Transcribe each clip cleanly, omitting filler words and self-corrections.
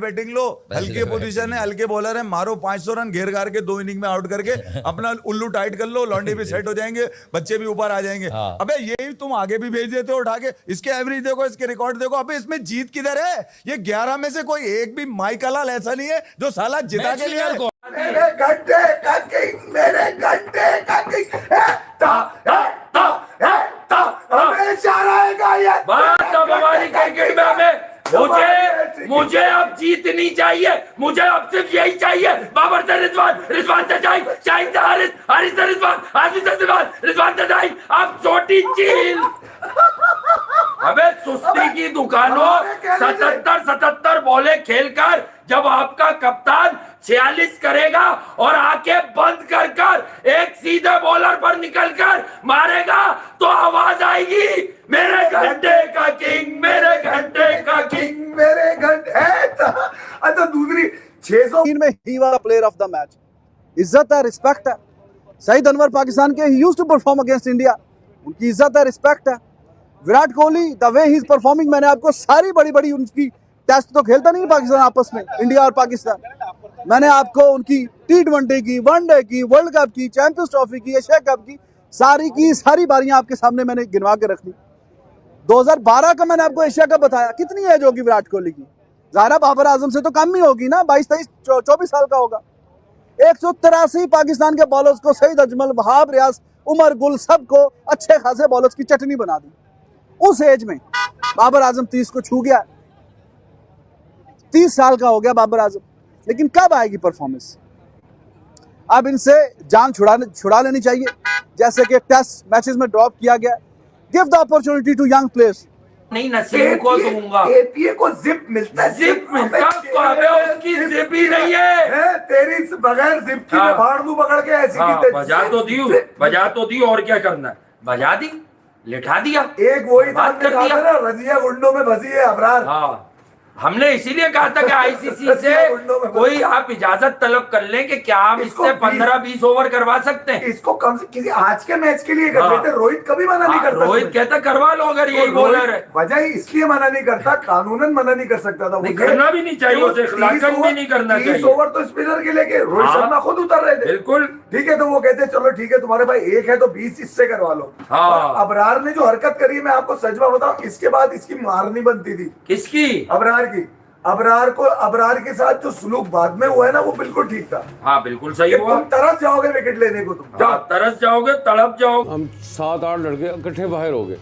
Batting लो, हल्के position है, हल्के बॉलर है, मारो 500 रन घेर घार के 2 इनिंग में आउट करके अपना उल्लू टाइट कर लो, लौंडे भी सेट हो जाएंगे, बच्चे भी ऊपर आ जाएंगे। अबे यही तुम आगे भी भेज देते हो उठा के, इसके एवरेज देखो, इसके रिकॉर्ड देखो, अबे इसमें जीत किधर है? ये 11 में से कोई एक भी माइकलाल ऐसा नहीं है जो साला जिता के लिए। मेरे घंटे का किंग, मेरे घंटे का किंग हमेशा रहेगा ये। बात अब हमारी क्रिकेट में हमें मुझे अब जीतनी चाहिए, मुझे अब सिर्फ यही चाहिए। बाबर से रिजवान, रिजवान से शाहीन, शाहीन से हारिस, हारिस से रिजवान, हारिस से रिजवान, रिजवान से शाहीन, अब छोटी चील। अबे सुस्ती की दुकानों 77 बॉले खेलकर जब आपका कप्तान 46 करेगा और आंखें बंद कर कर एक सीधे बॉलर पर निकलकर मारेगा तो आवाज आएगी, मेरे घंटे का किंग, मेरे घंटे का किंग, मेरे घंटे। अच्छा दूसरी 600 में he was player of the match. इज्जत है, रिस्पेक्ट है। सईद अनवर पाकिस्तान के he used to perform against India, उनकी इज्जत है, रिस्पेक्ट है। Virat Kohli the way he is performing, मैंने आपको सारी बड़ी बड़ी उनकी टेस्ट तो खेलता नहीं पाकिस्तान आपस में, इंडिया और पाकिस्तान। मैंने आपको उनकी T20 की, वनडे की, वर्ल्ड कप की, चैंपियंस ट्रॉफी की, एशिया कप की सारी बारियां आपके सामने मैंने गिनवा के रख दी। 2012 का मैंने आपको एशिया कप बताया, कितनी एज होगी विराट कोहली की? ज़ाहिर बाबर आजम से तो कम ही होगी ना, 22-23-24 साल का होगा। 183 पाकिस्तान के बॉलर्स को, सईद अजमल, वहाब रियाज, उमर गुल, सबको अच्छे खासे बॉलर्स की चटनी बना दी। उस एज में बाबर आजम 30 को छू गया, 30 साल का हो गया बाबर आजम। लेकिन कब आएगी परफॉर्मेंस? अब इनसे जान छुड़ा लेनी चाहिए, जैसे कि टेस्ट मैचेस में ड्रॉप किया गया। Give the opportunity to young players. नहीं, नसीम को दूंगा। एपीए को जिप मिलता है, जिप मिलता है उसको, अबे उसकी जिप ही नहीं है। तेरी बगैर जिप की मैं फाड़ दूं पकड़ के ऐसी की बजा तो दी और क्या करना है, बजा दी, लिठा दिया। एक वही बात कर दिया ना, रजिया गुंडों में फंसी है अबरार। हाँ, हमने इसीलिए कहा था कि आईसीसी से कोई आप इजाजत तलब कर लें कि क्या हम इससे 15-20 ओवर करवा सकते हैं। इसको कम से किसी आज के मैच के लिए कर देते। रोहित कभी मना नहीं करता, रोहित कहता करवा लो अगर यही बॉलर है। वजह इसलिए मना नहीं करता, कानूनन मना नहीं कर सकता था, करना भी नहीं चाहिए उसे, इखलाकन भी नहीं करना चाहिए। 30 ओवर तो स्पिनर के लेके रोहित शर्मा खुद उतर रहे थे। बिल्कुल ठीक है, तो वो कहते चलो ठीक है तुम्हारे भाई एक है तो 20 इससे करवा लो। अबरार ने जो हरकत करी, मैं आपको सच बात बताऊं, इसके बाद इसकी मारनी बनती थी। किसकी? अबरार की। अबरार के साथ जो सुलूक बाद में हुआ है ना, वो बिल्कुल ठीक था। हाँ बिल्कुल सही हुआ। तुम तरस जाओगे विकेट लेने को, तुम तरस जाओगे, तड़प जाओगे। हम 7-8 लड़के इकट्ठे बाहर हो गए,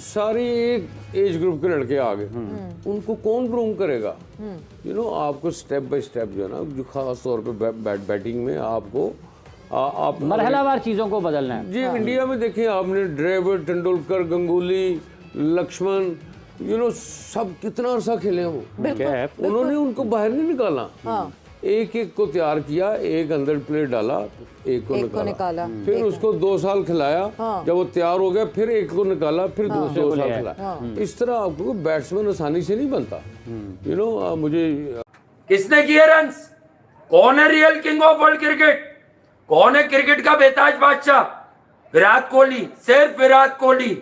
सारी एक एज ग्रुप के लड़के आ गए, उनको कौन ग्रूम करेगा? आपको स्टेप बाय स्टेप जो है ना, जो खास तौर पे बैटिंग में आपको आप मरहलावार चीजों को बदलना है। जी इंडिया में देखें आपने, ड्रेविड, तेंदुलकर, गंगुली, लक्ष्मण, सब कितना अरसा खेले हो, उन्होंने उनको बाहर नहीं निकाला। एक एक को तैयार किया, एक अंदर प्लेट डाला, एक को निकाला, फिर उसको 2 साल खिलाया। जब वो तैयार हो गया फिर एक को निकाला, फिर 2 साल खिलाया। इस तरह आपको बैट्समैन आसानी से नहीं बनता। मुझे किसने किए रन्स? कौन है real king of world cricket? कौन है क्रिकेट का बेताज बादशाह? विराट कोहली, सिर्फ विराट कोहली।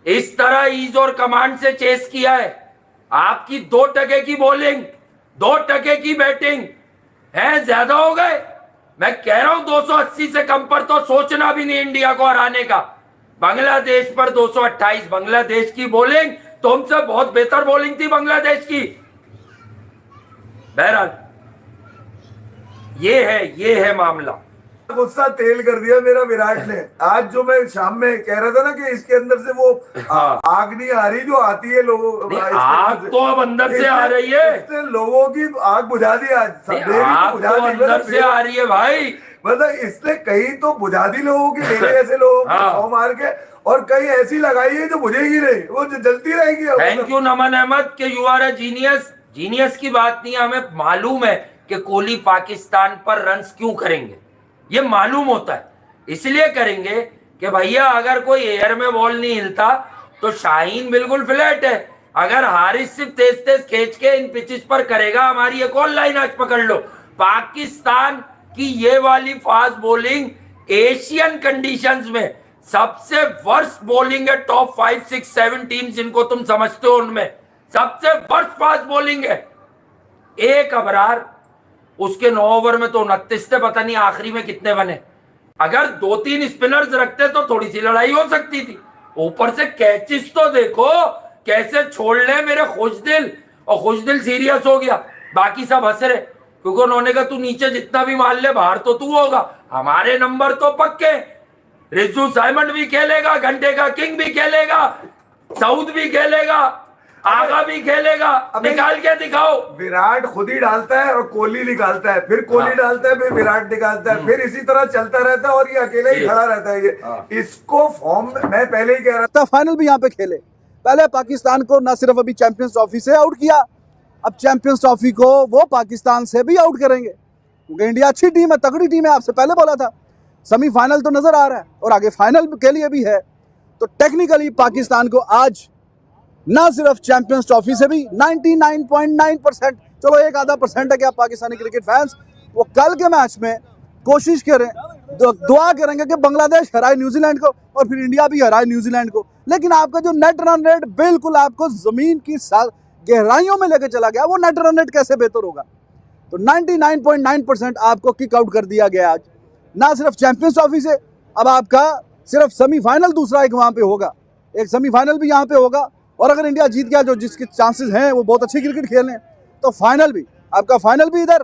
इस तरह ईज और कमांड से चेस किया है। आपकी 2% की बॉलिंग, 2% की बैटिंग है, ज्यादा हो गए। मैं कह रहा हूं 280 से कम पर तो सोचना भी नहीं इंडिया को हराने का। बांग्लादेश पर 228, बांग्लादेश की बॉलिंग तुमसे बहुत बेहतर बॉलिंग थी बांग्लादेश की। बहरहाल ये है मामला। गुस्सा तेल कर दिया मेरा विराट ने। आज जो मैं शाम में कह रहा था ना कि इसके अंदर से वो आग नहीं आ रही जो आती है लोगों, आग तो अब अंदर से आ रही है। इसने लोगों की आग बुझा दी आज, आग तो अंदर से आ रही है भाई। मतलब इसने कहीं तो बुझा दी लोगों की, मेरे ऐसे लोगों को मार के, और कहीं ऐसी लगाई है जो बुझेगी नहीं, वो जलती रहेगी। थैंक यू नमन अहमद के you are a genius. Genius की बात नहीं है, हमें मालूम है कि कोहली पाकिस्तान पर रन्स क्यों करेंगे, ये मालूम होता है। इसलिए करेंगे कि भैया अगर कोई एयर में बॉल नहीं हिलता तो शाहीन बिल्कुल फ्लैट है। अगर हारिस सिर्फ तेज तेज खींच के इन पिचेस पर करेगा, हमारी एक और लाइन आज पकड़ लो, पाकिस्तान की ये वाली फास्ट बॉलिंग एशियन कंडीशंस में सबसे वर्स्ट बॉलिंग है। टॉप 5, 6, 7 टीम जिनको तुम समझते हो उनमें सबसे वर्स्ट फास्ट बॉलिंग है। एक अबरार, उसके 9 ओवर में तो 29 थे, पता नहीं आखिरी में कितने बने। अगर 2-3 स्पिनर्स रखते तो थोड़ी सी लड़ाई हो सकती थी। ऊपर से कैचेस तो देखो कैसे छोड़ ले मेरे खुशदिल, और खुशदिल सीरियस हो गया, बाकी सब हंस रहे क्योंकि उन्होंने कहा तू नीचे जितना भी मार ले बाहर तो तू होगा, हमारे नंबर तो पक्के। रिजू साइमंड भी खेलेगा, घंटे का किंग भी खेलेगा, सऊद भी खेलेगा, आगा भी खेलेगा, निकाल के दिखाओ। विराट खुद ही डालता है और कोहली निकालता है, फिर कोहली डालता है, फिर विराट निकालता है, फिर इसी तरह चलता रहता है और ये अकेले ही खड़ा रहता है। ये इसको फॉर्म मैं पहले ही कह रहा था, फाइनल भी यहाँ पे खेले। पहले पाकिस्तान को न सिर्फ अभी चैंपियंस ट्रॉफी से आउट किया, अब चैंपियंस ट्रॉफी को वो पाकिस्तान से भी आउट करेंगे, क्योंकि इंडिया अच्छी टीम है, तगड़ी टीम है। आपसे पहले बोला था, सेमीफाइनल तो नजर आ रहा है और आगे फाइनल के लिए भी है। तो टेक्निकली पाकिस्तान को आज ना सिर्फ चैंपियंस ट्रॉफी से भी 99.9%, चलो 1-आधा% है कि आप पाकिस्तानी क्रिकेट फैंस वो कल के मैच में कोशिश करें, दुआ करेंगे कि बांग्लादेश हराए न्यूजीलैंड को और फिर इंडिया भी हराए न्यूजीलैंड को। लेकिन आपका जो नेट रन रेट बिल्कुल आपको जमीन की गहराइयों में लेके चला गया, वो नेट रन रेट कैसे बेहतर होगा? तो 99.9% आपको किक आउट कर दिया गया आज, ना सिर्फ चैंपियंस ट्रॉफी से, अब आपका सिर्फ सेमीफाइनल दूसरा एक वहां पे होगा, एक सेमीफाइनल भी यहाँ पे होगा। और अगर इंडिया जीत गया, जो जिसके चांसेस हैं, वो बहुत अच्छी क्रिकेट खेल रहे हैं, तो फाइनल भी आपका, फाइनल भी इधर,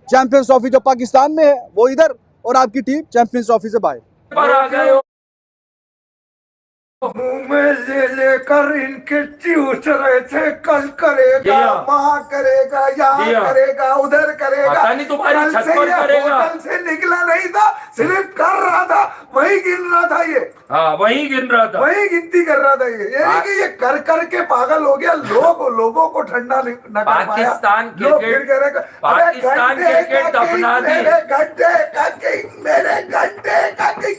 चैंपियंस ट्रॉफी जो पाकिस्तान में है वो इधर, और आपकी टीम चैंपियंस ट्रॉफी से बाहर। पर आ गए हो। मुंह में ले लेकर इनके चूस रहे थे, कल करेगा, वहां करेगा, यहाँ करेगा, उधर करेगा, पता नहीं तुम्हारी कल छत से पर ये करेगा। होटल से निकला नहीं था, सिर्फ कर रहा था, वही गिन रहा था, ये हाँ वही गिन रहा था, वही गिनती कर रहा था। ये नहीं कि ये कर करके पागल हो गया, लोगों को ठंडा न कर पाया। पाकिस्तान लोग क्रिकेट- फिर करेगा, पाकिस्तान क्रिकेट दफना दी। मेरे घंटे का किंग, मेरे घंटे का किंग,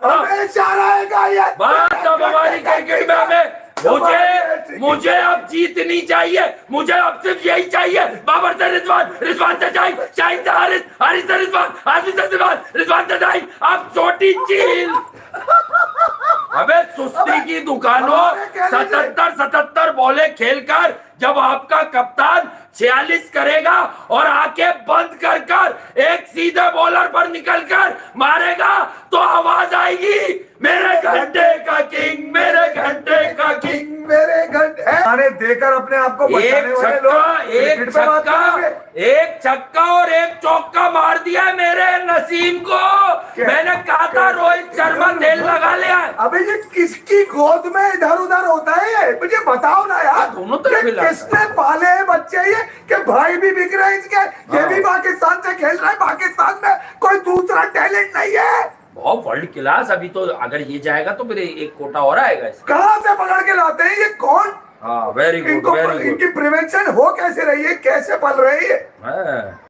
हमेशा रहेगा ये। बस अब हमारी क्रिकेट में मुझे अब जीतनी चाहिए, मुझे अब सिर्फ यही चाहिए। बाबर से रिजवान, रिजवान से शाहिद, शाहिद से हारिस, हारिस से रिजवान, हारिस से रिजवान, रिजवान से शाहिद, अब छोटी चील। अबे सुस्ती की दुकानों, 77 बॉले खेलकर जब आपका कप्तान 46 करेगा और आंखें बंद कर एक सीधे बॉलर पर निकलकर मारेगा तो आवाज आएगी, मेरे घंटे का किंग, मेरे घंटे का किंग, मेरे घंटे देकर अपने आप को बचाने वाले लोग एक छक्का और एक चौका मार दिया मेरे नसीम को। मैंने कहा था रोहित शर्मा तेल लगा लिया। अबे ये किसकी गोद में इधर उधर होता है ये? मुझे बताओ ना यार, दोनों तरफ ये मिला किसने पाले हैं बच्चे ये, कि भाई भी बिक रहे हैं इसके, ये भी पाकिस्तान से खेल रहा है, पाकिस्तान में कोई दूसरा टैलेंट नहीं है। बहुत वर्ल्ड क्लास। अभी तो अगर ये जाएगा तो फिर एक कोटा और आएगा। कहाँ से पकड़ के लाते हैं ये? कौन? हाँ वेरी गुड, इनको वेरी गुड। इनकी प्रिवेंशन हो कैसे रही है, कैसे पल रही है?